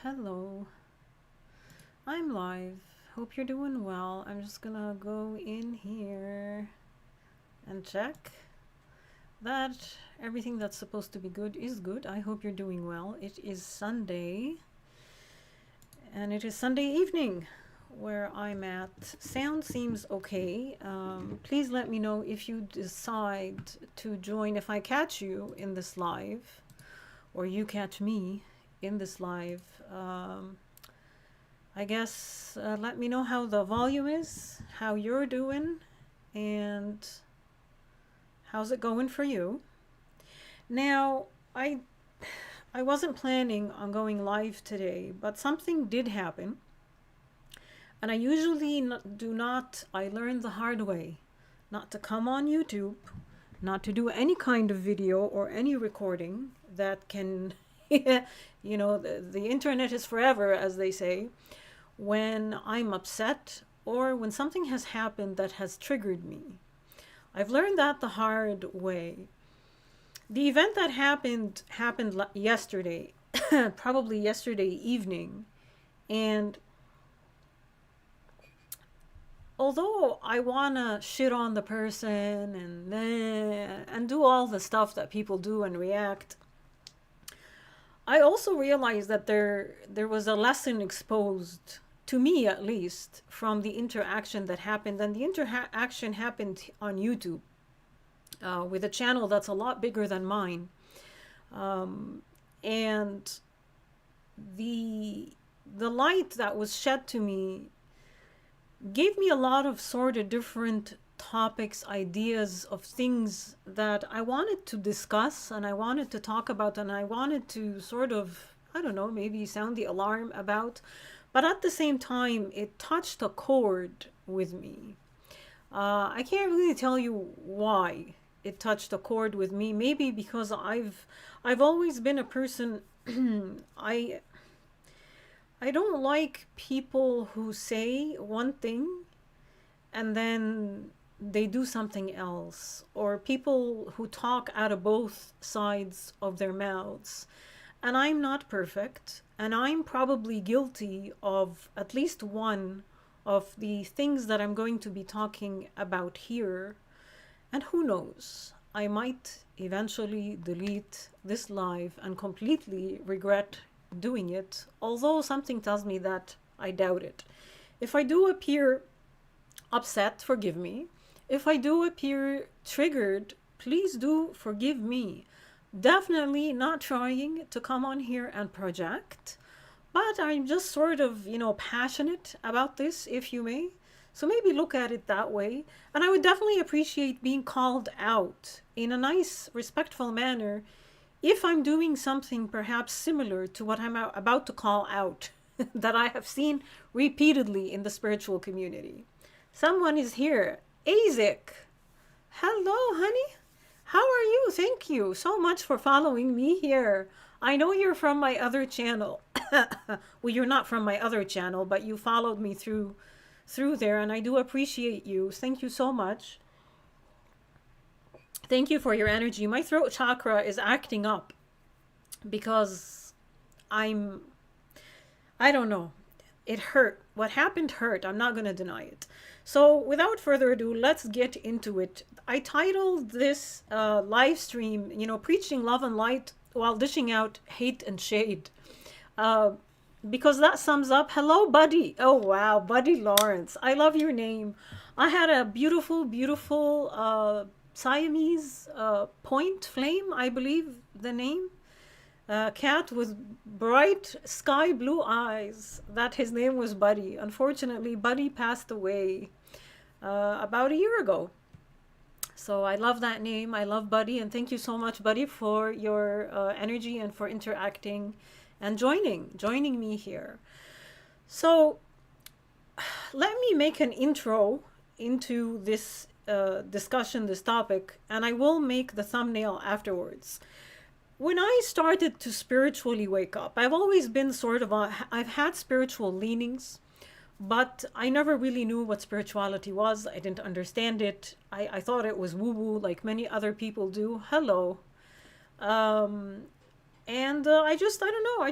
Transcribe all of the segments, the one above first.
Hello, I'm live. Hope you're doing well. I'm just gonna go in here and check that everything that's supposed to be good is good. I hope you're doing well. It is Sunday, and it is Sunday evening where I'm at. Sound seems okay. Please let me know if you decide to join, if I catch you in this live, or you catch me in this live. I guess let me know how the volume is, how you're doing, and how's it going for you. Now, I wasn't planning on going live today, but something did happen, and I usually do not. I learned the hard way, not to come on YouTube, not to do any kind of video or any recording that can, the internet is forever, as they say. When I'm upset or when something has happened that has triggered me. I've learned that the hard way. The event that happened yesterday, probably yesterday evening, and although I wanna shit on the person and do all the stuff that people do and react, I also realized that there was a lesson exposed to me, at least, from the interaction that happened. And the interaction happened on YouTube with a channel that's a lot bigger than mine. And the light that was shed to me gave me a lot of sort of different topics, ideas of things that I wanted to discuss and I wanted to talk about, and I wanted to sort of, I don't know, maybe sound the alarm about. But at the same time, it touched a chord with me. I can't really tell you why it touched a chord with me. Maybe because I've always been a person. I don't like people who say one thing and then they do something else, or people who talk out of both sides of their mouths. And I'm not perfect, and I'm probably guilty of at least one of the things that I'm going to be talking about here. And who knows, I might eventually delete this live and completely regret doing it, although something tells me that I doubt it. If I do appear upset, forgive me. If I do appear triggered, please do forgive me. Definitely not trying to come on here and project, but I'm just sort of, passionate about this, if you may. So maybe look at it that way. And I would definitely appreciate being called out in a nice, respectful manner if I'm doing something perhaps similar to what I'm about to call out that I have seen repeatedly in the spiritual community. Someone is here. Azik. Hello, honey. How are you? Thank you so much for following me here. I know you're from my other channel. Well, you're not from my other channel, but you followed me through there, and I do appreciate you. Thank you so much. Thank you for your energy. My throat chakra is acting up because I don't know. It hurt. What happened hurt. I'm not going to deny it. So without further ado, let's get into it. I titled this live stream, preaching love and light while dishing out hate and shade. Because that sums up. Hello, Buddy. Oh, wow. Buddy Lawrence. I love your name. I had a beautiful, beautiful Siamese point flame, I believe the name. Cat with bright sky blue eyes. That his name was Buddy. Unfortunately, Buddy passed away about a year ago. So I love that name. I love Buddy, and thank you so much, Buddy, for your energy and for interacting and joining me here. So let me make an intro into this discussion, this topic, and I will make the thumbnail afterwards. When I started to spiritually wake up, I've always been I've had spiritual leanings, but I never really knew what spirituality was. I didn't understand it. I thought it was woo-woo like many other people do. Hello. And I don't know, I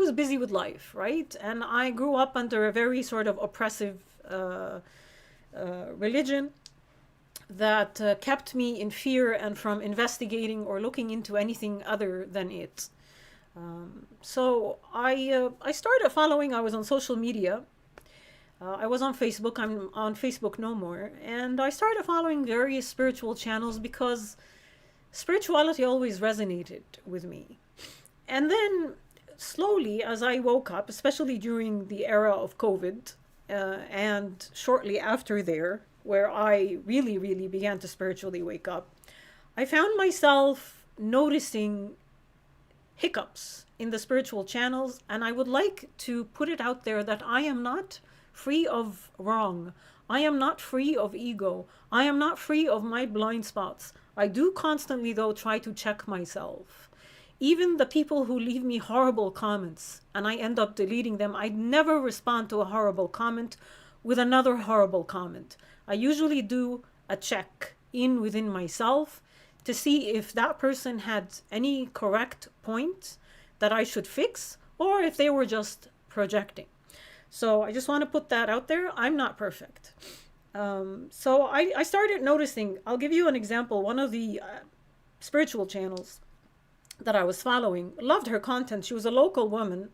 was busy with life, right? And I grew up under a very sort of oppressive religion that kept me in fear and from investigating or looking into anything other than it. So I started following. I was on social media. I was on Facebook. I'm on Facebook no more, and I started following various spiritual channels because spirituality always resonated with me. And then slowly, as I woke up, especially during the era of COVID, and shortly after there, where I really, really began to spiritually wake up, I found myself noticing hiccups in the spiritual channels, and I would like to put it out there that I am not free of wrong. I am not free of ego. I am not free of my blind spots. I do constantly, though, try to check myself. Even the people who leave me horrible comments and I end up deleting them, I never respond to a horrible comment with another horrible comment. I usually do a check in within myself to see if that person had any correct point that I should fix or if they were just projecting. So I just want to put that out there. I'm not perfect. So I started noticing, I'll give you an example. One of the spiritual channels that I was following, loved her content. She was a local woman,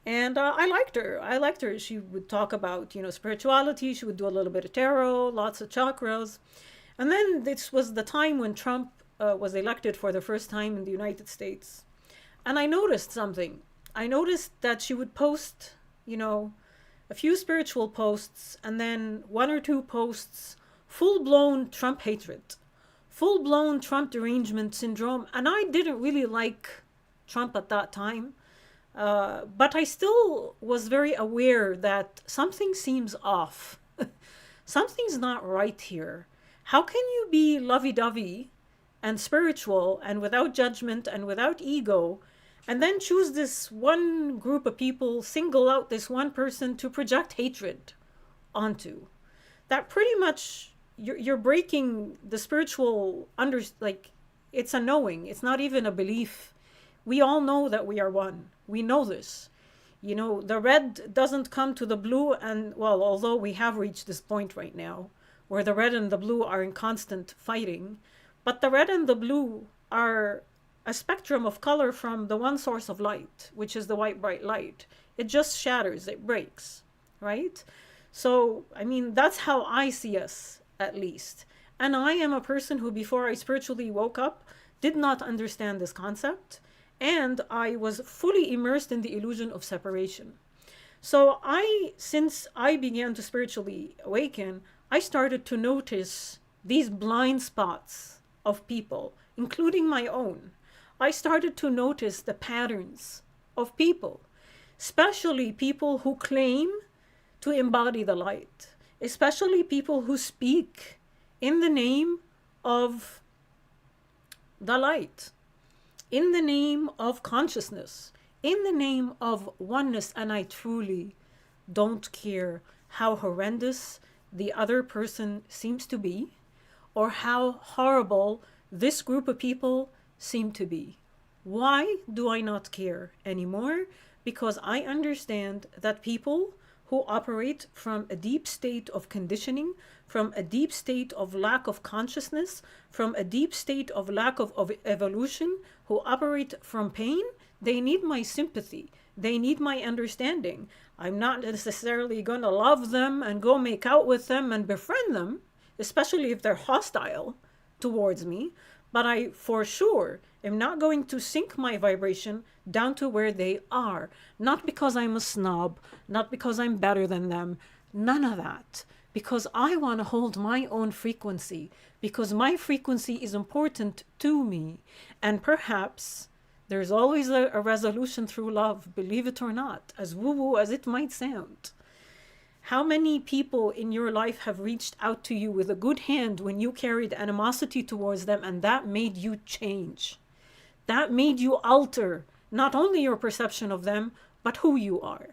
and I liked her. I liked her. She would talk about, spirituality. She would do a little bit of tarot, lots of chakras. And then this was the time when Trump was elected for the first time in the United States. And I noticed something. I noticed that she would post, a few spiritual posts and then one or two posts, full-blown Trump hatred, full-blown Trump derangement syndrome. And I didn't really like Trump at that time. But I still was very aware that something seems off. Something's not right here. How can you be lovey-dovey and spiritual and without judgment and without ego, and then choose this one group of people, single out this one person to project hatred onto? That pretty much, you're breaking the spiritual it's a knowing. It's not even a belief. We all know that we are one. We know this. The red doesn't come to the blue, and well, although we have reached this point right now where the red and the blue are in constant fighting, but the red and the blue are a spectrum of color from the one source of light, which is the white bright light. It just shatters, it breaks, right? So, that's how I see us, at least. And I am a person who, before I spiritually woke up, did not understand this concept. And I was fully immersed in the illusion of separation. So since I began to spiritually awaken, I started to notice these blind spots of people, including my own. I started to notice the patterns of people, especially people who claim to embody the light, especially people who speak in the name of the light, in the name of consciousness, in the name of oneness. And I truly don't care how horrendous the other person seems to be or how horrible this group of people seem to be. Why do I not care anymore? Because I understand that people who operate from a deep state of conditioning, from a deep state of lack of consciousness, from a deep state of lack of evolution, who operate from pain, they need my sympathy. They need my understanding. I'm not necessarily going to love them and go make out with them and befriend them, especially if they're hostile towards me. But I, for sure, am not going to sink my vibration down to where they are. Not because I'm a snob, not because I'm better than them, none of that. Because I want to hold my own frequency, because my frequency is important to me. And perhaps there's always a resolution through love, believe it or not, as woo-woo as it might sound. How many people in your life have reached out to you with a good hand when you carried animosity towards them, and that made you change? That made you alter not only your perception of them, but who you are.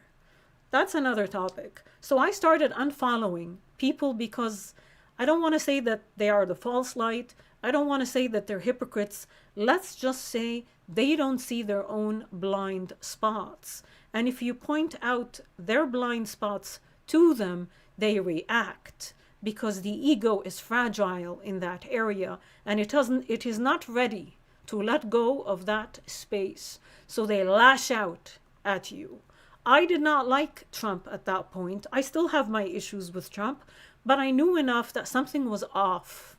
That's another topic. So I started unfollowing people because I don't want to say that they are the false light. I don't want to say that they're hypocrites. Let's just say They don't see their own blind spots. And if you point out their blind spots to them, they react because the ego is fragile in that area, and it is not ready to let go of that space. So they lash out at you. I did not like Trump at that point. I still have my issues with Trump, but I knew enough that something was off.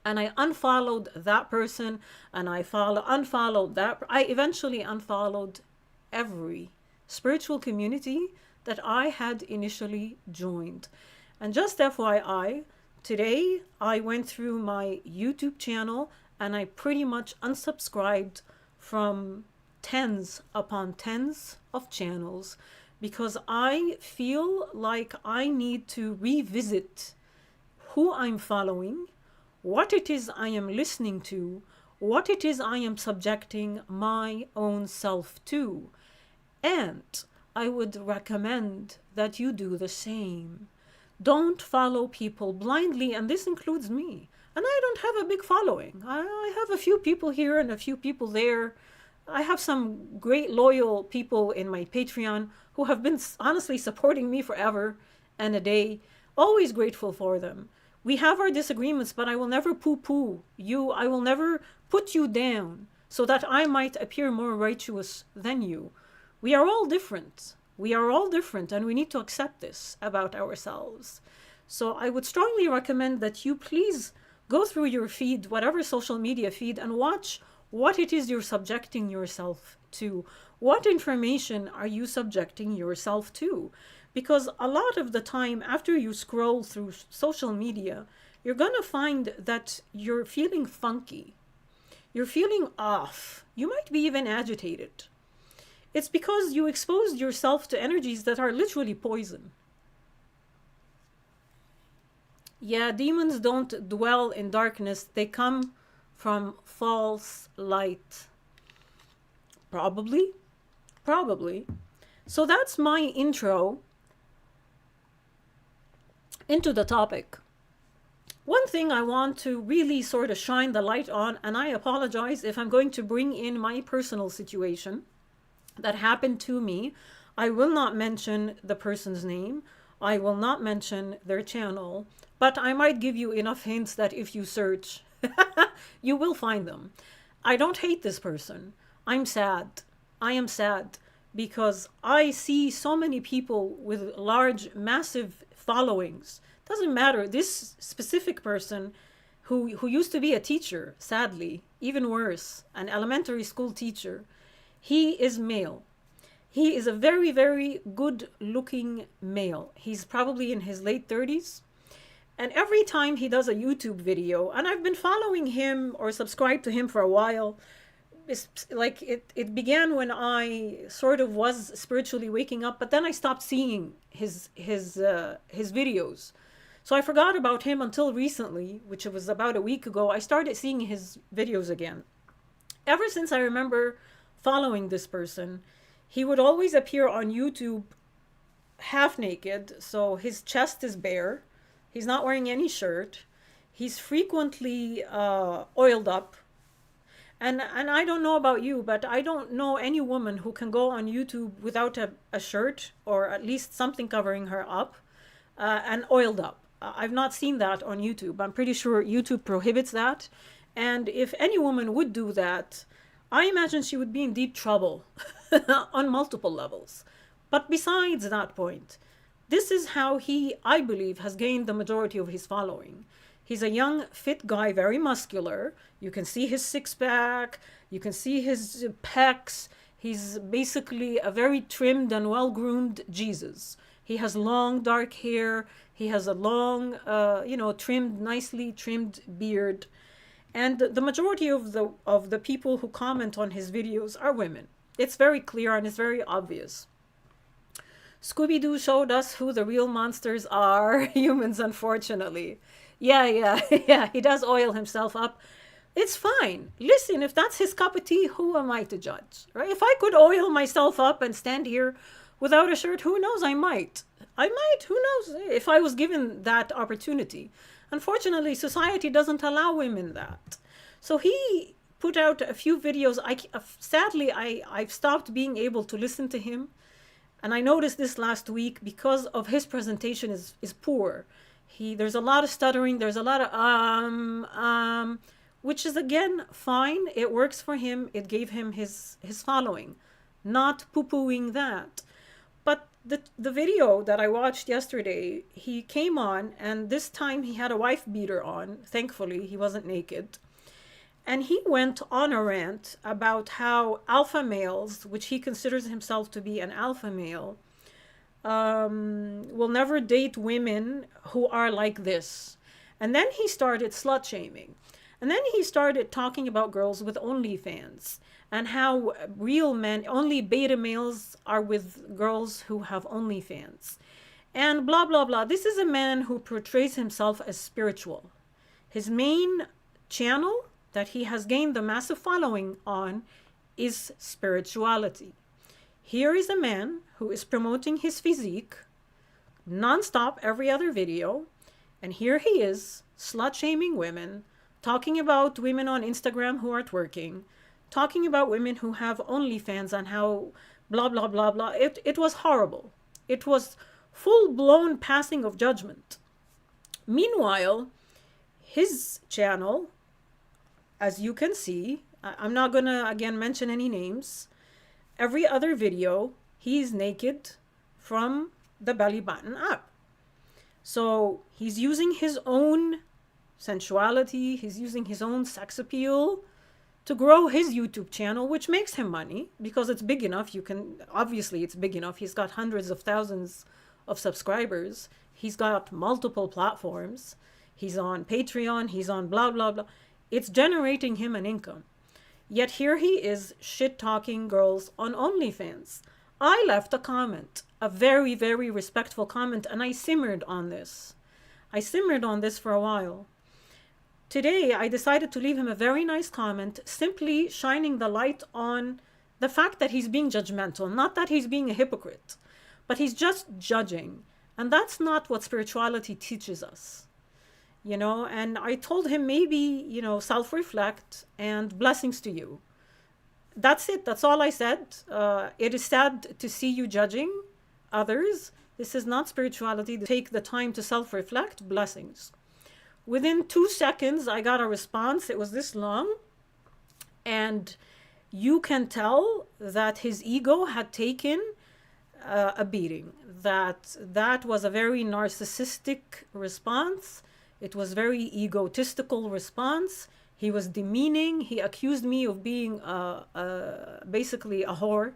And I unfollowed that person, and I unfollowed that. I eventually unfollowed every spiritual community that I had initially joined. And just FYI, today I went through my YouTube channel and I pretty much unsubscribed from tens upon tens of channels because I feel like I need to revisit who I'm following, what it is I am listening to, what it is I am subjecting my own self to. And I would recommend that you do the same. Don't follow people blindly, and this includes me. And I don't have a big following. I have a few people here and a few people there. I have some great loyal people in my Patreon who have been honestly supporting me forever and a day. Always grateful for them. We have our disagreements, but I will never poo-poo you. I will never put you down so that I might appear more righteous than you. We are all different. We are all different, and we need to accept this about ourselves. So I would strongly recommend that you please go through your feed, whatever social media feed, and watch what it is you're subjecting yourself to. What information are you subjecting yourself to? Because a lot of the time, after you scroll through social media, you're going to find that you're feeling funky. You're feeling off. You might be even agitated. It's because you exposed yourself to energies that are literally poison. Yeah, demons don't dwell in darkness. They come from false light. Probably. So that's my intro into the topic. One thing I want to really sort of shine the light on, and I apologize if I'm going to bring in my personal situation that happened to me. I will not mention the person's name. I will not mention their channel, but I might give you enough hints that if you search, you will find them. I don't hate this person. I'm sad. I am sad because I see so many people with large, massive followings. Doesn't matter. This specific person who used to be a teacher, sadly, even worse, an elementary school teacher, he is male. He is a very, very good looking male. He's probably in his late 30s. And every time he does a YouTube video, and I've been following him or subscribed to him for a while, it's like it began when I sort of was spiritually waking up, but then I stopped seeing his videos. So I forgot about him until recently, which was about a week ago. I started seeing his videos again. Ever since I remember following this person, he would always appear on YouTube half naked, so his chest is bare. He's not wearing any shirt. He's frequently oiled up. And I don't know about you, but I don't know any woman who can go on YouTube without a shirt or at least something covering her up and oiled up. I've not seen that on YouTube. I'm pretty sure YouTube prohibits that. And if any woman would do that, I imagine she would be in deep trouble on multiple levels. But besides that point, this is how he, I believe, has gained the majority of his following. He's a young, fit guy, very muscular. You can see his six-pack. You can see his pecs. He's basically a very trimmed and well-groomed Jesus. He has long, dark hair. He has a long, trimmed, nicely trimmed beard. And the majority of the people who comment on his videos are women. It's very clear and it's very obvious. Scooby-Doo showed us who the real monsters are, humans, unfortunately. Yeah, he does oil himself up. It's fine. Listen, if that's his cup of tea, who am I to judge, right? If I could oil myself up and stand here without a shirt, who knows, I might, who knows, if I was given that opportunity. Unfortunately, society doesn't allow women that. So he put out a few videos. Sadly, I've stopped being able to listen to him. And I noticed this last week because of his presentation is poor. There's a lot of stuttering. There's a lot of which is again fine. It works for him. It gave him his following. Not poo-pooing that. But the video that I watched yesterday, he came on, and this time he had a wife beater on. Thankfully, he wasn't naked. And he went on a rant about how alpha males, which he considers himself to be an alpha male, will never date women who are like this. And then he started slut shaming. And then he started talking about girls with OnlyFans and how real men, only beta males, are with girls who have OnlyFans. And blah, blah, blah. This is a man who portrays himself as spiritual. His main channel that he has gained the massive following on is spirituality. Here is a man who is promoting his physique nonstop every other video, and here he is slut-shaming women, talking about women on Instagram who are twerking, talking about women who have OnlyFans and how blah, blah, blah, blah. It was horrible. It was full-blown passing of judgment. Meanwhile, his channel, as you can see, I'm not going to, again, mention any names. Every other video, he's naked from the belly button up. So he's using his own sensuality, he's using his own sex appeal to grow his YouTube channel, which makes him money because it's big enough. Obviously it's big enough. He's got hundreds of thousands of subscribers. He's got multiple platforms. He's on Patreon, he's on blah, blah, blah. It's generating him an income. Yet here he is shit-talking girls on OnlyFans. I left a comment, a very, very respectful comment, and I simmered on this. I simmered on this for a while. Today, I decided to leave him a very nice comment, simply shining the light on the fact that he's being judgmental. Not that he's being a hypocrite, but he's just judging. And that's not what spirituality teaches us. And I told him maybe, self-reflect and blessings to you. That's it. That's all I said. It is sad to see you judging others. This is not spirituality. Take the time to self-reflect. Blessings. Within 2 seconds, I got a response. It was this long. And you can tell that his ego had taken a beating. That was a very narcissistic response. It was very egotistical response. He was demeaning. He accused me of being basically a whore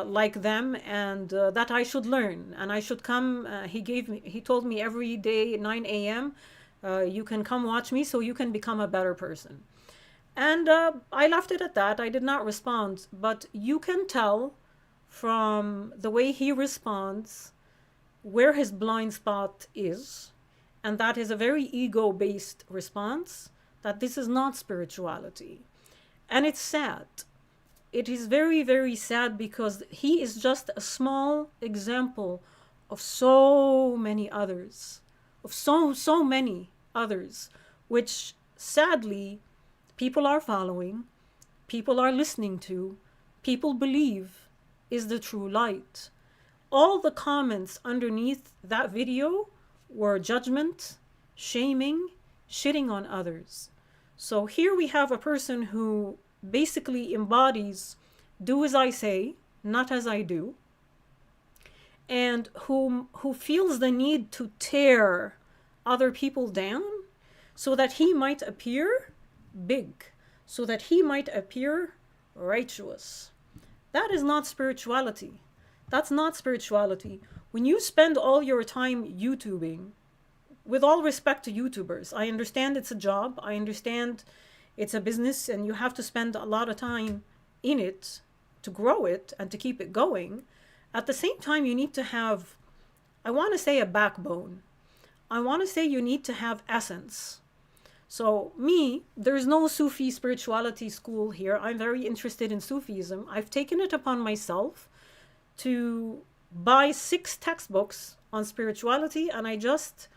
like them, and that I should learn and I should come. He told me every day 9 a.m. You can come watch me so you can become a better person. And I left it at that. I did not respond, but you can tell from the way he responds where his blind spot is. And that is a very ego-based response, that this is not spirituality. And it's sad. It is very, very sad because he is just a small example of so many others, of so many others, which sadly people are following, people are listening to, people believe is the true light. All the comments underneath that video were judgment, shaming, shitting on others. So here we have a person who basically embodies do as I say, not as I do, and who feels the need to tear other people down so that he might appear big, so that he might appear righteous. That is not spirituality. That's not spirituality. When you spend all your time YouTubing, with all respect to YouTubers, I understand it's a job, I understand it's a business, and you have to spend a lot of time in it to grow it and to keep it going. At the same time, you need to have, I want to say, a backbone. I want to say you need to have essence. So there's no Sufi spirituality school here. I'm very interested in Sufism. I've taken it upon myself to buy 6 textbooks on spirituality, and I just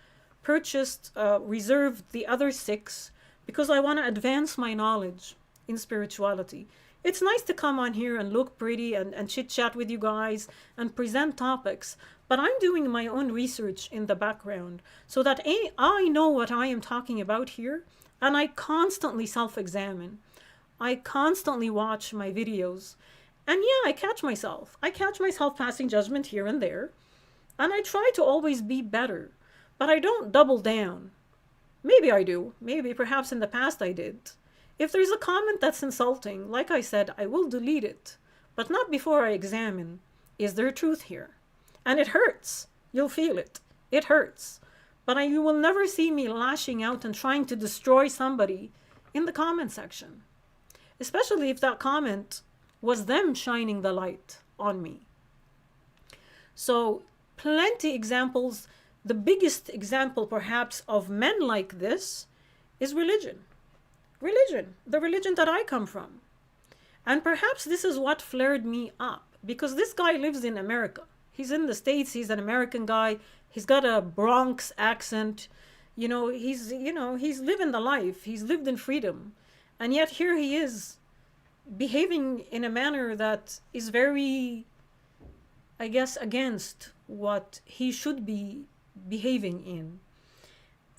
reserved the other 6 because I want to advance my knowledge. in spirituality. It's nice to come on here and look pretty and chit chat with you guys and present topics, but I'm doing my own research in the background so that I know what I am talking about here, and I constantly self examine. I constantly watch my videos. And yeah, I catch myself. I catch myself passing judgment here and there. And I try to always be better. But I don't double down. Maybe I do. Maybe perhaps in the past I did. If there's a comment that's insulting, like I said, I will delete it. But not before I examine, is there truth here? And it hurts. You'll feel it. It hurts. But you will never see me lashing out and trying to destroy somebody in the comment section. Especially if that comment was them shining the light on me. So, plenty examples. The biggest example, perhaps, of men like this is religion. Religion. The religion that I come from. And perhaps this is what flared me up. Because this guy lives in America. He's in the States. He's an American guy. He's got a Bronx accent. He's living the life. He's lived in freedom. And yet here he is, behaving in a manner that is very, I guess, against what he should be behaving in.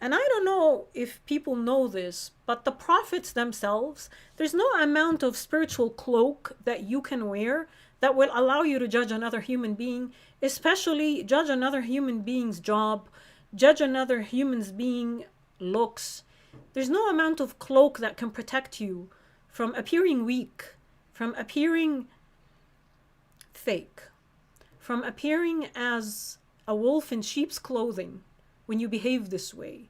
And I don't know if people know this, but the prophets themselves, there's no amount of spiritual cloak that you can wear that will allow you to judge another human being, especially judge another human being's job, judge another human being's looks. There's no amount of cloak that can protect you from appearing weak, from appearing fake, from appearing as a wolf in sheep's clothing when you behave this way.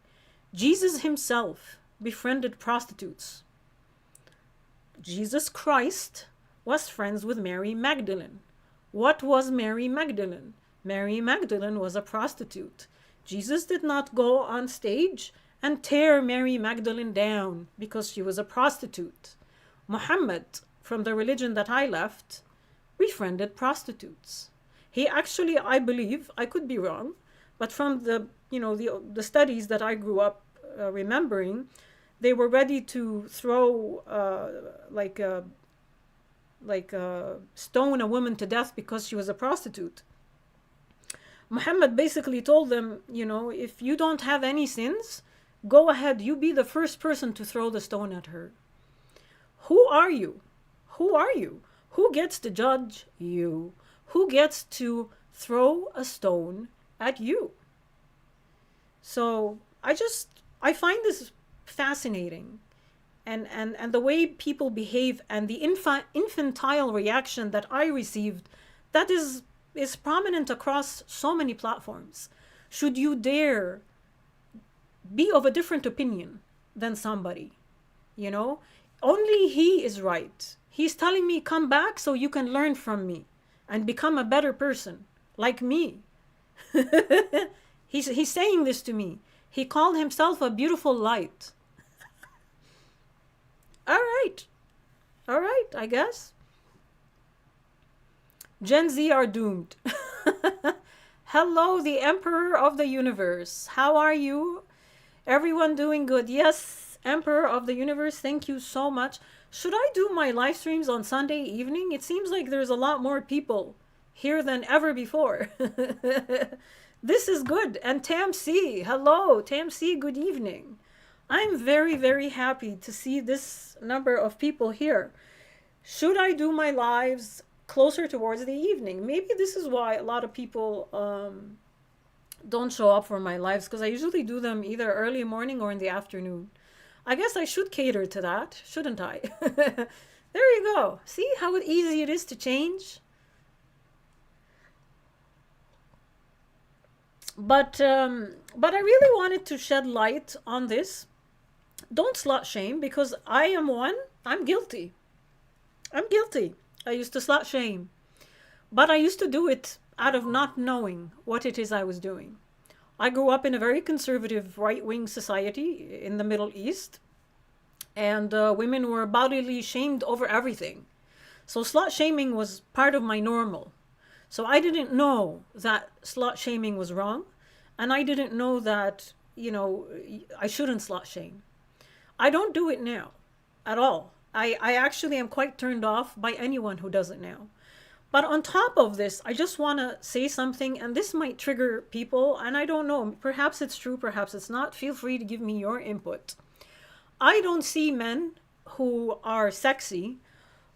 Jesus himself befriended prostitutes. Jesus Christ was friends with Mary Magdalene. What was Mary Magdalene? Mary Magdalene was a prostitute. Jesus did not go on stage and tear Mary Magdalene down because she was a prostitute. Muhammad, from the religion that I left, befriended prostitutes. He actually, I believe, I could be wrong, but from the studies that I grew up remembering, they were ready to throw stone a woman to death because she was a prostitute. Muhammad basically told them, if you don't have any sins, go ahead, you be the first person to throw the stone at her. Who are you? Who are you? Who gets to judge you? Who gets to throw a stone at you? So I find this fascinating. And the way people behave and the infantile reaction that I received, that is prominent across so many platforms. Should you dare be of a different opinion than somebody, only he is right. He's telling me, come back so you can learn from me and become a better person like me. He's saying this to me. He called himself a beautiful light. All right, I guess. Gen Z are doomed. Hello, the Emperor of the Universe. How are you? Everyone doing good? Yes, Emperor of the Universe, thank you so much. Should I do my live streams on Sunday evening? It seems like there's a lot more people here than ever before. This is good. And Tam C, hello. Tam C, good evening. I'm very, very happy to see this number of people here. Should I do my lives closer towards the evening? Maybe this is why a lot of people don't show up for my lives, because I usually do them either early morning or in the afternoon. I guess I should cater to that, shouldn't I? There you go. See how easy it is to change? But I really wanted to shed light on this. Don't slut shame, because I am one. I'm guilty. I'm guilty. I used to slut shame. But I used to do it out of not knowing what it is I was doing. I grew up in a very conservative right-wing society in the Middle East. And women were bodily shamed over everything. So slut shaming was part of my normal. So I didn't know that slut shaming was wrong. And I didn't know that, I shouldn't slut shame. I don't do it now at all. I actually am quite turned off by anyone who does it now. But on top of this, I just want to say something, and this might trigger people, and I don't know. Perhaps it's true, perhaps it's not. Feel free to give me your input. I don't see men who are sexy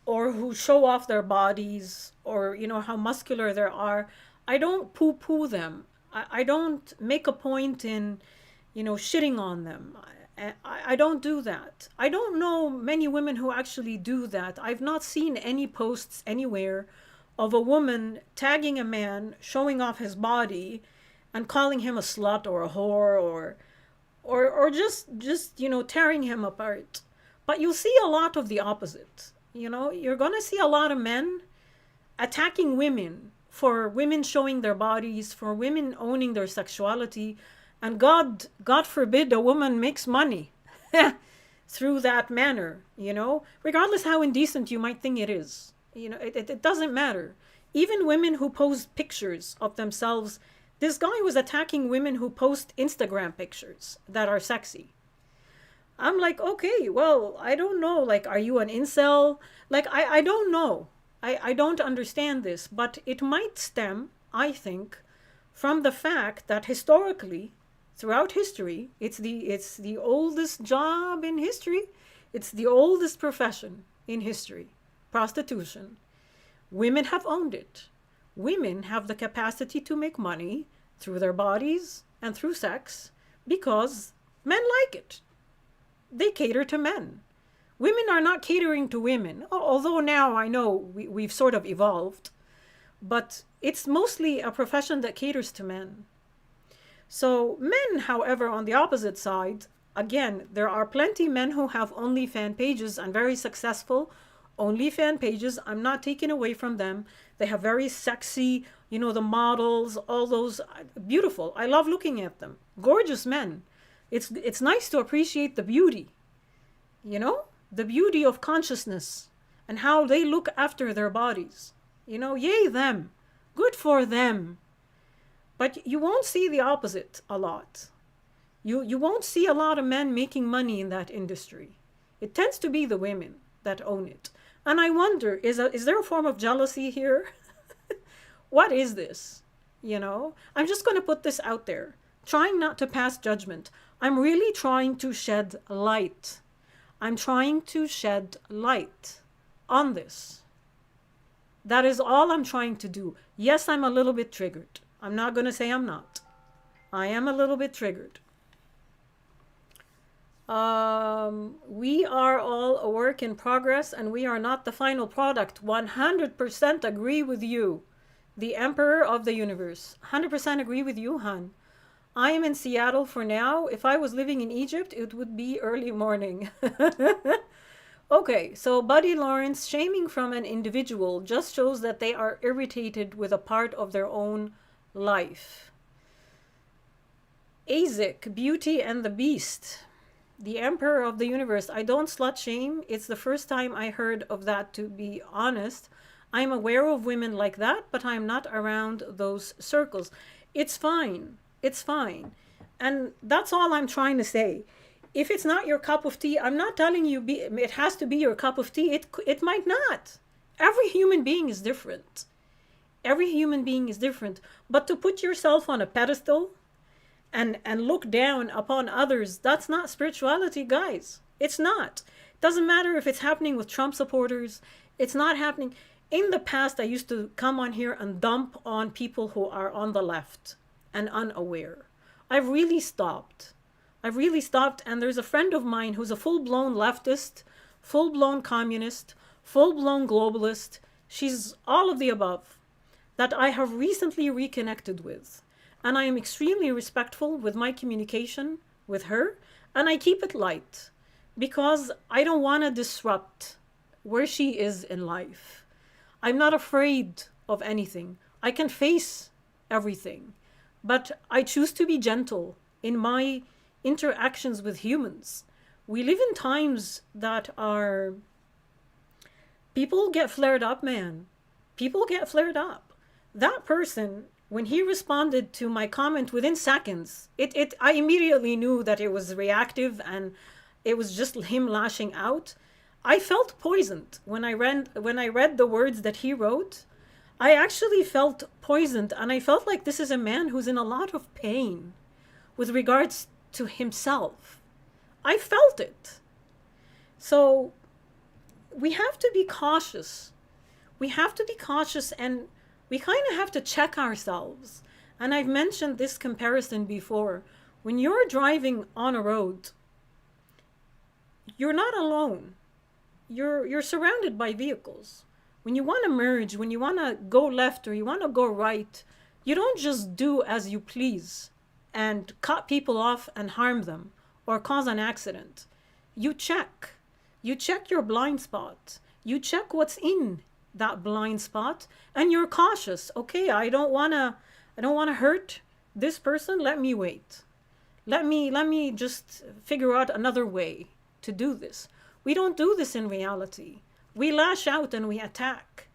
or who show off their bodies or, how muscular they are. I don't poo poo them. I don't make a point in, shitting on them. I don't do that. I don't know many women who actually do that. I've not seen any posts anywhere of a woman tagging a man, showing off his body, and calling him a slut or a whore or just tearing him apart. But you'll see a lot of the opposite. You're gonna see a lot of men attacking women for women showing their bodies, for women owning their sexuality, and God forbid a woman makes money through that manner, regardless how indecent you might think it is. It doesn't matter. Even women who post pictures of themselves, this guy was attacking women who post Instagram pictures that are sexy. I'm like, okay, well, I don't know. Like, are you an incel? Like, I don't know. I don't understand this, but it might stem, I think, from the fact that historically, throughout history, it's the oldest job in history. It's the oldest profession in history. Prostitution. Women have owned it. Women have the capacity to make money through their bodies and through sex because men like it. They cater to men. Women are not catering to women, although now I know we've sort of evolved, but it's mostly a profession that caters to men. So men, however, on the opposite side, again, there are plenty men who have OnlyFans pages and very successful OnlyFans pages. I'm not taking away from them. They have very sexy, the models, all those beautiful. I love looking at them. Gorgeous men. It's nice to appreciate the beauty, the beauty of consciousness and how they look after their bodies. Yay them. Good for them. But you won't see the opposite a lot. You won't see a lot of men making money in that industry. It tends to be the women that own it. And I wonder, is there a form of jealousy here? What is this? I'm just going to put this out there, trying not to pass judgment. I'm really trying to shed light. I'm trying to shed light on this. That is all I'm trying to do. Yes, I'm a little bit triggered. I'm not going to say I'm not. I am a little bit triggered. We are all a work in progress and we are not the final product. 100% agree with you. The Emperor of the Universe. 100% agree with you, Han. I am in Seattle for now. If I was living in Egypt, it would be early morning. Okay, so Buddy Lawrence, shaming from an individual just shows that they are irritated with a part of their own life. Azek, Beauty and the Beast. The Emperor of the Universe. I don't slut shame. It's the first time I heard of that, to be honest. I'm aware of women like that, but I'm not around those circles. It's fine. It's fine. And that's all I'm trying to say. If it's not your cup of tea, I'm not telling you it has to be your cup of tea. It might not. Every human being is different. Every human being is different. But to put yourself on a pedestal and look down upon others, that's not spirituality, guys. It's not. It doesn't matter if it's happening with Trump supporters. It's not happening. In the past, I used to come on here and dump on people who are on the left and unaware. I've really stopped. And there's a friend of mine who's a full-blown leftist, full-blown communist, full-blown globalist. She's all of the above, that I have recently reconnected with. And I am extremely respectful with my communication with her, and I keep it light because I don't want to disrupt where she is in life. I'm not afraid of anything. I can face everything, but I choose to be gentle in my interactions with humans. We live in times that are... People get flared up, man. People get flared up. That person, when he responded to my comment within seconds, I immediately knew that it was reactive and it was just him lashing out. I felt poisoned when I read the words that he wrote. I actually felt poisoned, and I felt like this is a man who's in a lot of pain with regards to himself. I felt it. So we have to be cautious. We have to be cautious, and we kind of have to check ourselves. And I've mentioned this comparison before. When you're driving on a road, you're not alone. You're surrounded by vehicles. When you want to merge, when you want to go left or you want to go right, you don't just do as you please and cut people off and harm them or cause an accident. You check. You check your blind spot. You check what's in that blind spot, and you're cautious. Okay, I don't want to hurt this person. Let me wait. Let me just figure out another way to do this. We don't do this in reality. We lash out and we attack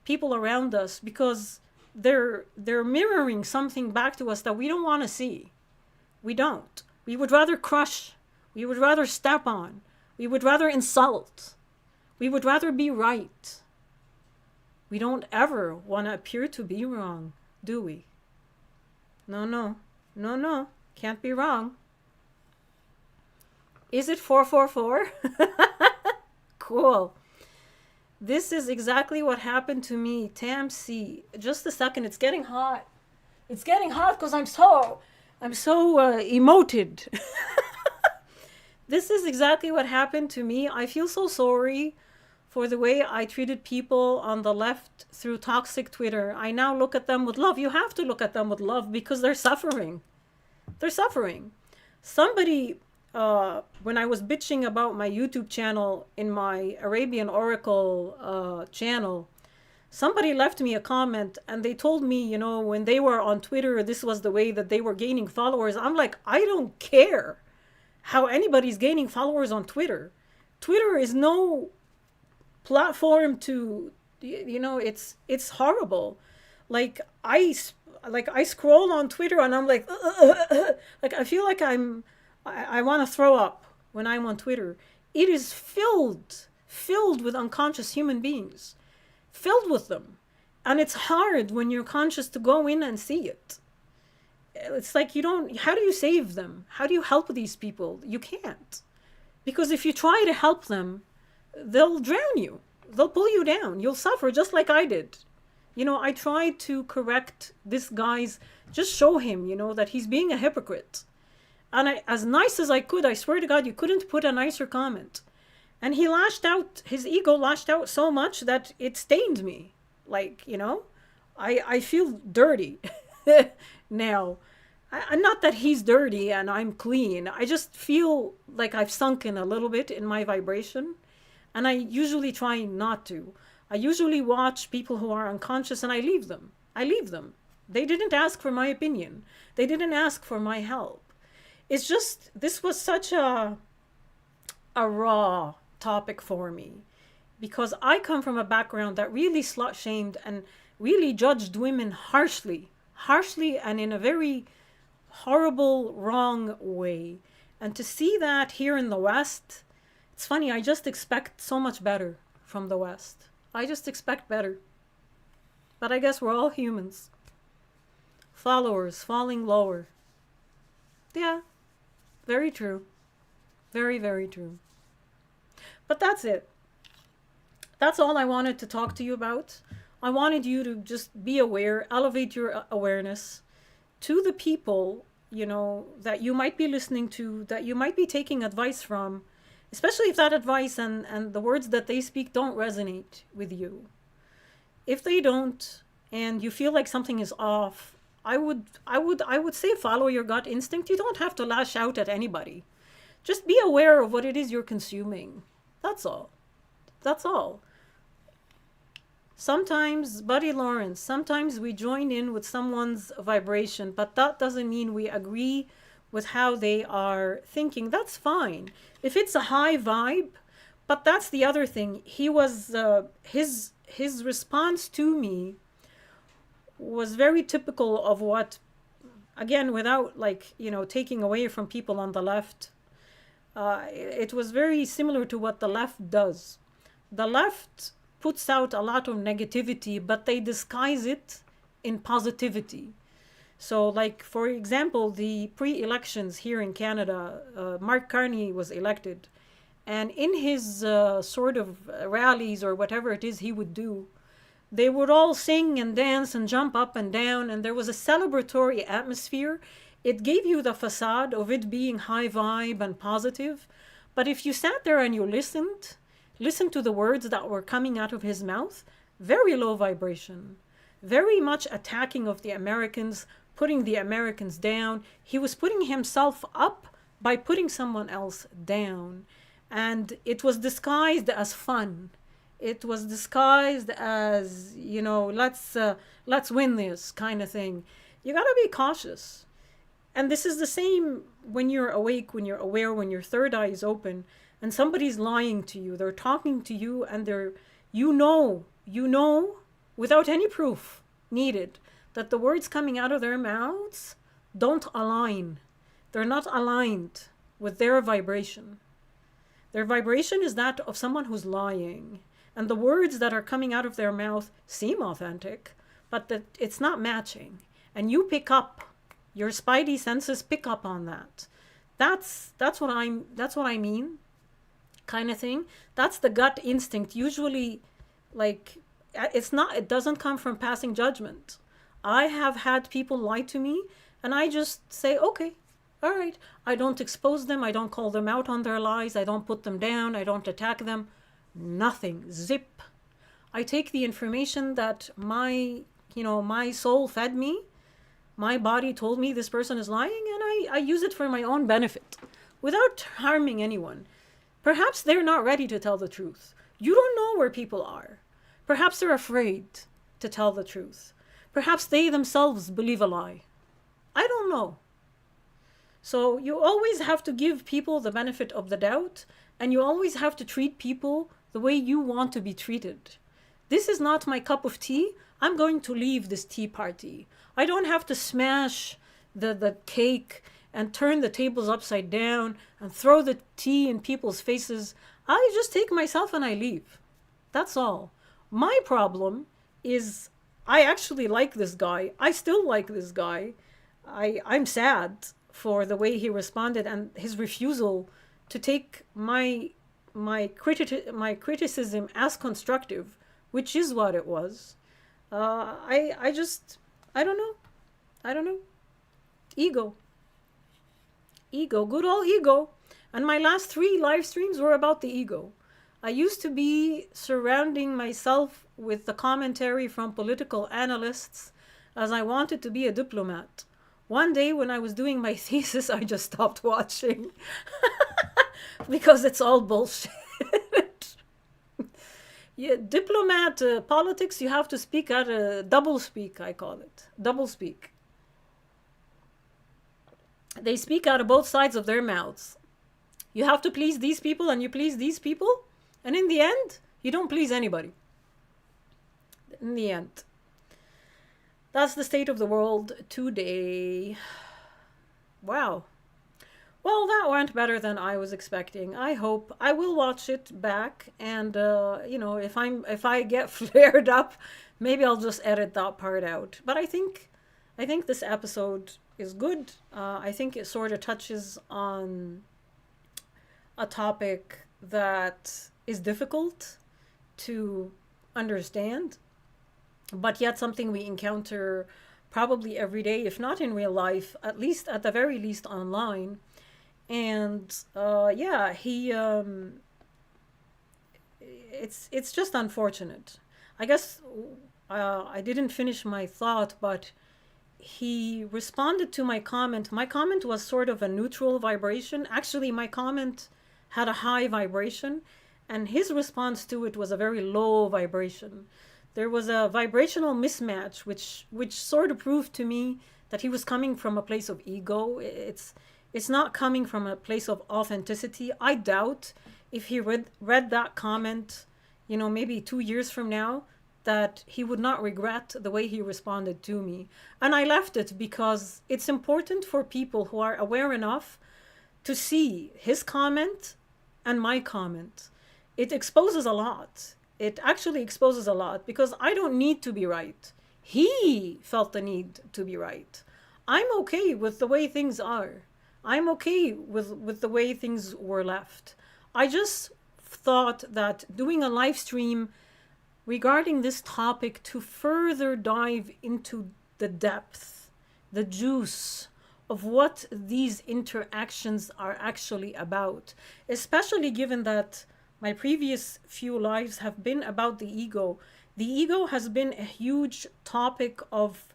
people around us because they're mirroring something back to us that we don't want to see. We don't. We would rather crush. We would rather step on. We would rather insult. We would rather be right. We don't ever want to appear to be wrong, do we? No, no. No, no. Can't be wrong. Is it 444? Cool. This is exactly what happened to me. Tam C. Just a second. It's getting hot. It's getting hot because I'm so emoted. This is exactly what happened to me. I feel so sorry for the way I treated people on the left through toxic Twitter. I now look at them with love. You have to look at them with love because they're suffering. They're suffering. Somebody, when I was bitching about my YouTube channel in my Arabian Oracle channel, somebody left me a comment and they told me, you know, when they were on Twitter, this was the way that they were gaining followers. I'm like, I don't care how anybody's gaining followers on Twitter. Twitter is no platform to, you know, it's horrible. Like I scroll on Twitter and I'm like, like I feel like I want to throw up when I'm on Twitter. It is filled with unconscious human beings, filled with them. And it's hard when you're conscious to go in and see it. It's like how do you save them? How do you help these people? You can't. Because if you try to help them, they'll drown you. They'll pull you down. You'll suffer just like I did. You know, I tried to correct this guy's, just show him, you know, that he's being a hypocrite. And I, as nice as I could, I swear to God, you couldn't put a nicer comment. And he lashed out, his ego lashed out so much that it stained me. Like, you know, I feel dirty now. Not that he's dirty and I'm clean. I just feel like I've sunken a little bit in my vibration. And I usually try not to. I usually watch people who are unconscious and I leave them. I leave them. They didn't ask for my opinion. They didn't ask for my help. It's just, this was such a raw topic for me. Because I come from a background that really slut-shamed and really judged women harshly and in a very horrible, wrong way. And to see that here in the West, it's funny, I just expect so much better from the West. I just expect better. But I guess we're all humans. Followers falling lower. Yeah, very true. Very, very true. But that's it. That's all I wanted to talk to you about. I wanted you to just be aware, elevate your awareness to the people, you know, that you might be listening to, that you might be taking advice from, especially if that advice and the words that they speak don't resonate with you. If they don't, and you feel like something is off, I would say follow your gut instinct. You don't have to lash out at anybody. Just be aware of what it is you're consuming. That's all. That's all. Sometimes, Buddy Lawrence, sometimes we join in with someone's vibration, but that doesn't mean we agree with how they are thinking. That's fine. If it's a high vibe, but that's the other thing. He was, his response to me was very typical of what, again, without like, you know, taking away from people on the left, it was very similar to what the left does. the left puts out a lot of negativity, but they disguise it in positivity. So, like, for example, the pre-elections here in Canada, Mark Carney was elected. And in his sort of rallies or whatever it is he would do, they would all sing and dance and jump up and down, and there was a celebratory atmosphere. It gave you the facade of it being high vibe and positive. But if you sat there and you listened to the words that were coming out of his mouth, very low vibration, very much attacking of the Americans, putting the Americans down. He was putting himself up by putting someone else down. And it was disguised as fun. It was disguised as, let's win this kind of thing. You gotta be cautious. And this is the same when you're awake, when you're aware, when your third eye is open, and somebody's lying to you. They're talking to you, and you know, without any proof needed, that the words coming out of their mouths don't align. They're not aligned with their vibration. Their vibration is that of someone who's lying. And the words that are coming out of their mouth seem authentic, but that it's not matching. And you pick up, your spidey senses pick up on that. That's what I mean, kind of thing. That's the gut instinct. Usually, like, it doesn't come from passing judgment. I have had people lie to me, and I just say, okay, all right. I don't expose them. I don't call them out on their lies. I don't put them down. I don't attack them. Nothing. Zip. I take the information that my soul fed me. My body told me this person is lying, and I use it for my own benefit without harming anyone. Perhaps they're not ready to tell the truth. You don't know where people are. Perhaps they're afraid to tell the truth. Perhaps they themselves believe a lie. I don't know. So you always have to give people the benefit of the doubt, and you always have to treat people the way you want to be treated. This is not my cup of tea. I'm going to leave this tea party. I don't have to smash the cake and turn the tables upside down and throw the tea in people's faces. I just take myself and I leave. That's all. My problem is I actually like this guy. I still like this guy. I'm sad for the way he responded and his refusal to take my criticism as constructive, which is what it was. I don't know. Ego, good old ego. And my last 3 live streams were about the ego. I used to be surrounding myself with the commentary from political analysts as I wanted to be a diplomat. One day when I was doing my thesis, I just stopped watching because it's all bullshit. Yeah, diplomat politics, you have to speak at a double speak, I call it. Double speak. They speak out of both sides of their mouths. You have to please these people and you please these people. And in the end, you don't please anybody. In the end. That's the state of the world today. Wow. Well, that went better than I was expecting. I hope I will watch it back, and if I get flared up, maybe I'll just edit that part out. But I think this episode is good. I think it sort of touches on a topic that is difficult to understand, but yet something we encounter probably every day, if not in real life, at the very least online. And it's just unfortunate. I guess I didn't finish my thought, but he responded to my comment. My comment was sort of a neutral vibration. Actually, my comment had a high vibration, and his response to it was a very low vibration. There was a vibrational mismatch, which sort of proved to me that he was coming from a place of ego. It's not coming from a place of authenticity. I doubt if he read that comment, maybe 2 years from now, that he would not regret the way he responded to me. And I left it because it's important for people who are aware enough to see his comment and my comment. it exposes a lot. It actually exposes a lot because I don't need to be right. He felt the need to be right. I'm okay with the way things are. I'm okay with the way things were left. I just thought that doing a live stream regarding this topic to further dive into the depth, the juice of what these interactions are actually about, especially given that my previous few lives have been about the ego. The ego has been a huge topic of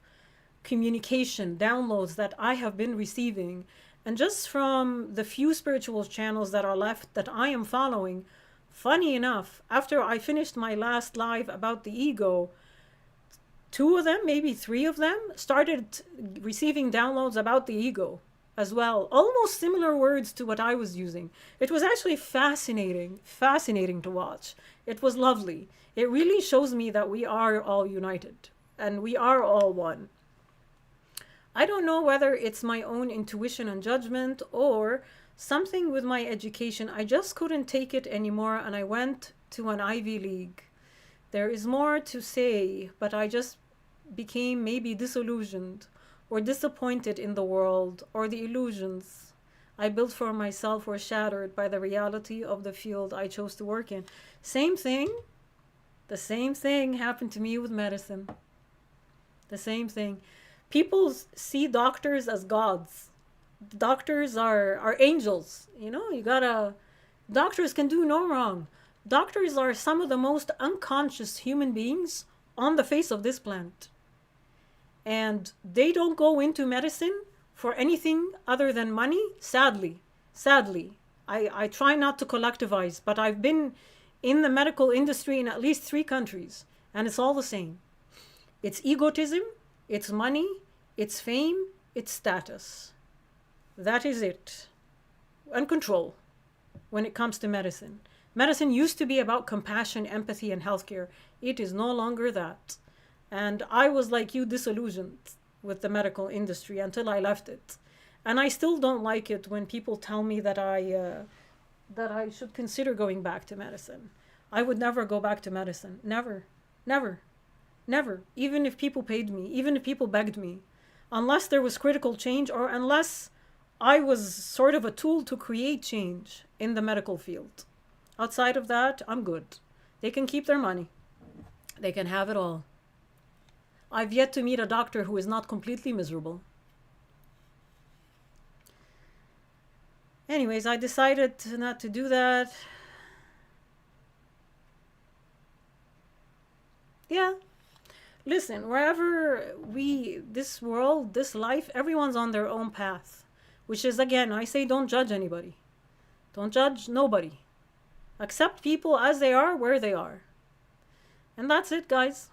communication, downloads that I have been receiving. And just from the few spiritual channels that are left that I am following, funny enough, after I finished my last live about the ego, two of them, maybe three of them, started receiving downloads about the ego as well. Almost similar words to what I was using. It was actually fascinating to watch. It was lovely. It really shows me that we are all united and we are all one. I don't know whether it's my own intuition and judgment or something with my education. I just couldn't take it anymore and I went to an Ivy League. There is more to say, but I just became maybe disillusioned or disappointed in the world, or the illusions I built for myself were shattered by the reality of the field I chose to work in. Same thing. The same thing happened to me with medicine. The same thing. People see doctors as gods. Doctors are angels. You know, doctors can do no wrong. Doctors are some of the most unconscious human beings on the face of this planet. And they don't go into medicine for anything other than money, sadly. I try not to collectivize, but I've been in the medical industry in at least 3 countries, and it's all the same. It's egotism, it's money, it's fame, it's status. That is it. And control when it comes to medicine. Medicine used to be about compassion, empathy, and healthcare. It is no longer that. And I was like you, disillusioned with the medical industry until I left it. And I still don't like it when people tell me that I should consider going back to medicine. I would never go back to medicine. Never. Even if people paid me, even if people begged me. Unless there was critical change, or unless I was sort of a tool to create change in the medical field. Outside of that, I'm good. They can keep their money. They can have it all. I've yet to meet a doctor who is not completely miserable. Anyways, I decided not to do that. Yeah. Listen, wherever this world, this life, everyone's on their own path. Which is, again, I say don't judge anybody. Don't judge nobody. Accept people as they are, where they are. And that's it, guys.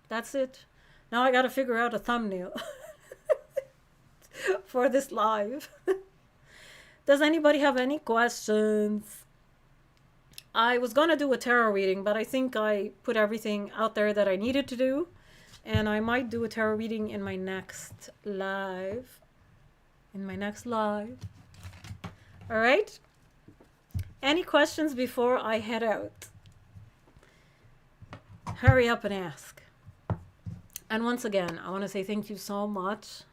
That's it. Now I gotta figure out a thumbnail for this live. Does anybody have any questions? I was gonna do a tarot reading, but I think I put everything out there that I needed to do. And I might do a tarot reading in my next live. Alright? Any questions before I head out? Hurry up and ask. And once again, I want to say thank you so much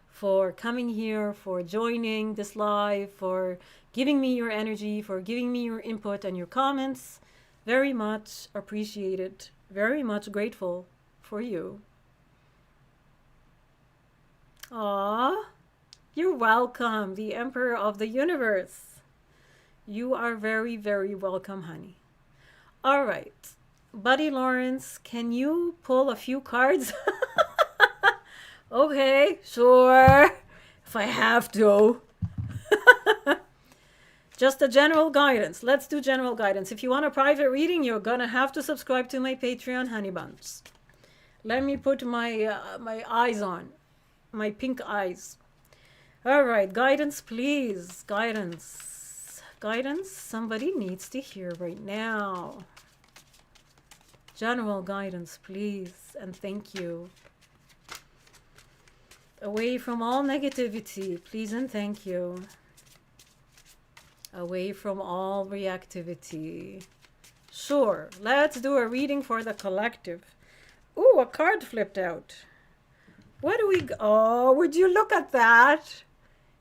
for coming here, for joining this live, for giving me your energy, for giving me your input and your comments. Very much appreciated. Very much grateful for you. Aww. You're welcome, the Emperor of the Universe. You are very, very welcome, honey. All right. Buddy Lawrence, can you pull a few cards? Okay, sure. If I have to. Just a general guidance. Let's do general guidance. If you want a private reading, you're gonna have to subscribe to my Patreon, honey buns. Let me put my my eyes on. My pink eyes. All right, guidance, please. Guidance. Somebody needs to hear right now. General guidance, please, and thank you. Away from all negativity, please and thank you. Away from all reactivity. Sure, let's do a reading for the collective. Ooh, a card flipped out. What do we... Oh, would you look at that?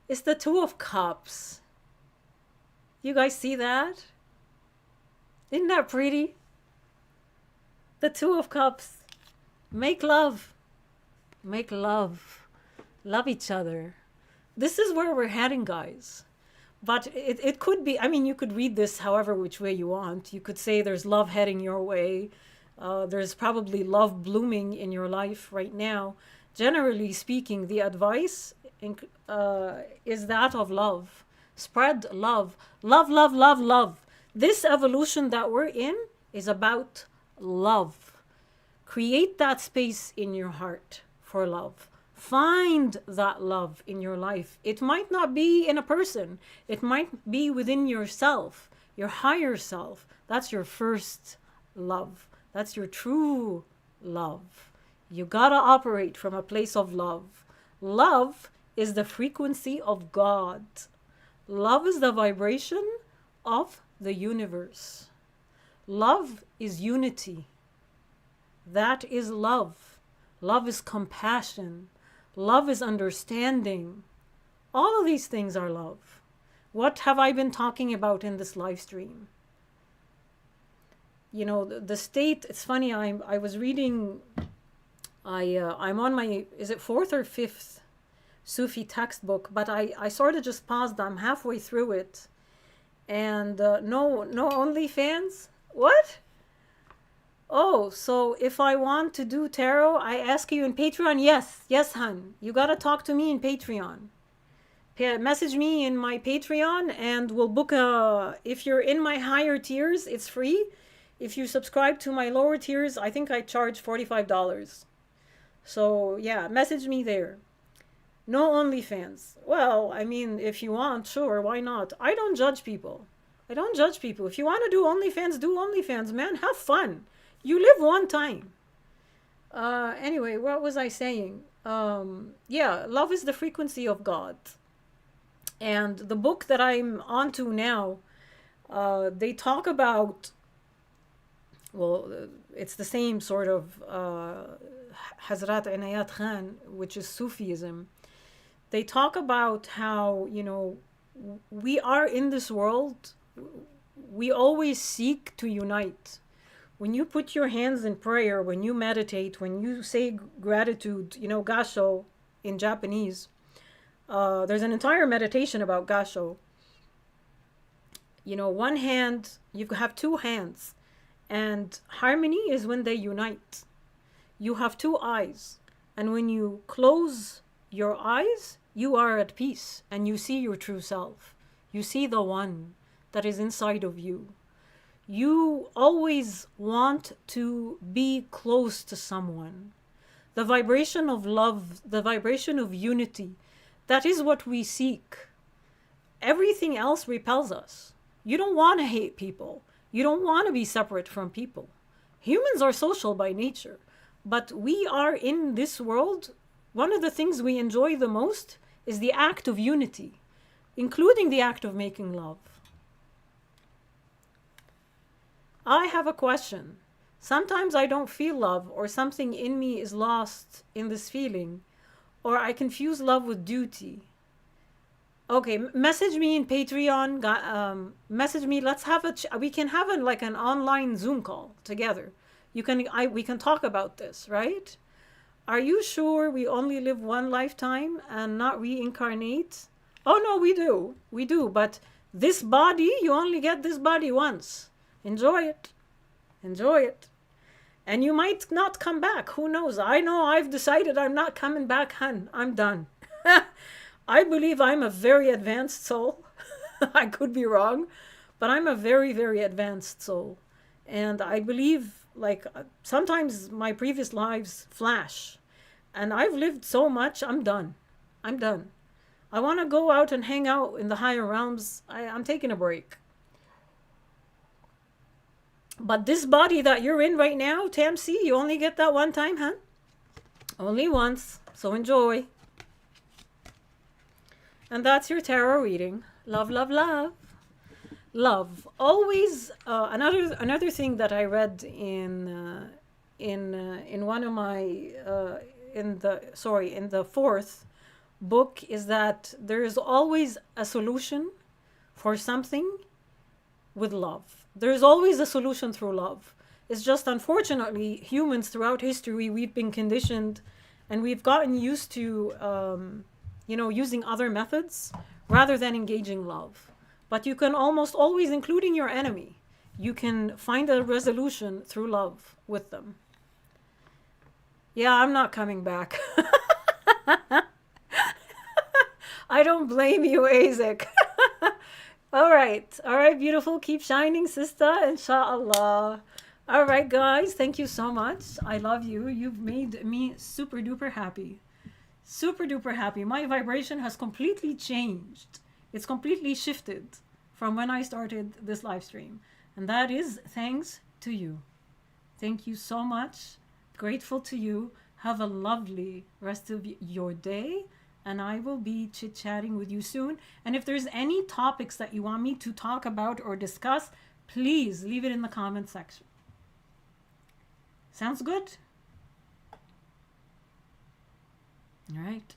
It's the Two of Cups. You guys see that? Isn't that pretty? The Two of Cups. Make love. Make love. Love each other. This is where we're heading, guys. But it could be, I mean, you could read this however which way you want. You could say there's love heading your way. There's probably love blooming in your life right now. Generally speaking, the advice is that of love. Spread love. Love, love, love, love. This evolution that we're in is about love. Create that space in your heart for love. Find that love in your life. It might not be in a person. It might be within yourself, your higher self. That's your first love. That's your true love. You gotta operate from a place of love. Love is the frequency of God. Love is the vibration of the universe. Love is unity. That is love. Love is compassion. Love is understanding. All of these things are love. What have I been talking about in this live stream? You know, the state, it's funny, I was reading, I'm on my, is it fourth or fifth Sufi textbook, but I sort of just paused, I'm halfway through it. And no OnlyFans? What? Oh, so if I want to do tarot, I ask you in Patreon? Yes, hun. You gotta talk to me in Patreon. Message me in my Patreon and we'll book a... If you're in my higher tiers, it's free. If you subscribe to my lower tiers, I think I charge $45. So, yeah, message me there. No OnlyFans. Well, I mean, if you want, sure, why not? I don't judge people. I don't judge people. If you want to do OnlyFans, man. Have fun. You live one time. Anyway, what was I saying? Yeah, love is the frequency of God. And the book that I'm onto now, they talk about, well, it's the same sort of Hazrat Inayat Khan, which is Sufism. They talk about how, you know, we are in this world, we always seek to unite. When you put your hands in prayer, when you meditate, when you say gratitude, you know, gasho in Japanese, there's an entire meditation about gasho. You know, one hand, you have two hands, and harmony is when they unite. You have two eyes, and when you close your eyes, you are at peace, and you see your true self. You see the one that is inside of you. You always want to be close to someone. The vibration of love, the vibration of unity, that is what we seek. Everything else repels us. You don't want to hate people. You don't want to be separate from people. Humans are social by nature, but we are in this world. One of the things we enjoy the most is the act of unity, including the act of making love. I have a question. Sometimes I don't feel love, or something in me is lost in this feeling, or I confuse love with duty. Okay, message me in Patreon. Message me. Let's have we can have like an online Zoom call together. We can talk about this, right? Are you sure we only live one lifetime and not reincarnate? Oh no, we do. But this body, you only get this body once. Enjoy it. And you might not come back. Who knows? I know I've decided I'm not coming back, hun. I'm done. I believe I'm a very advanced soul. I could be wrong, but I'm a very, very advanced soul. And I believe, like, sometimes my previous lives flash. And I've lived so much, I'm done. I want to go out and hang out in the higher realms. I'm taking a break. But this body that you're in right now, Tamsi, you only get that one time, huh? Only once. So enjoy. And that's your tarot reading. Love, love, love. Love. Always another thing that I read in one of my in the fourth book is that there is always a solution for something with love. There's always a solution through love. It's just unfortunately humans throughout history we've been conditioned and we've gotten used to using other methods rather than engaging love. But you can almost always, including your enemy, you can find a resolution through love with them. Yeah, I'm not coming back. I don't blame you, Isaac. All right, beautiful. Keep shining, sister, inshallah. All right, guys, thank you so much. I love you. You've made me super duper happy. Super duper happy. My vibration has completely changed. It's completely shifted from when I started this live stream. And that is thanks to you. Thank you so much. Grateful to you. Have a lovely rest of your day. And I will be chit-chatting with you soon. And if there's any topics that you want me to talk about or discuss, please leave it in the comment section. Sounds good? All right.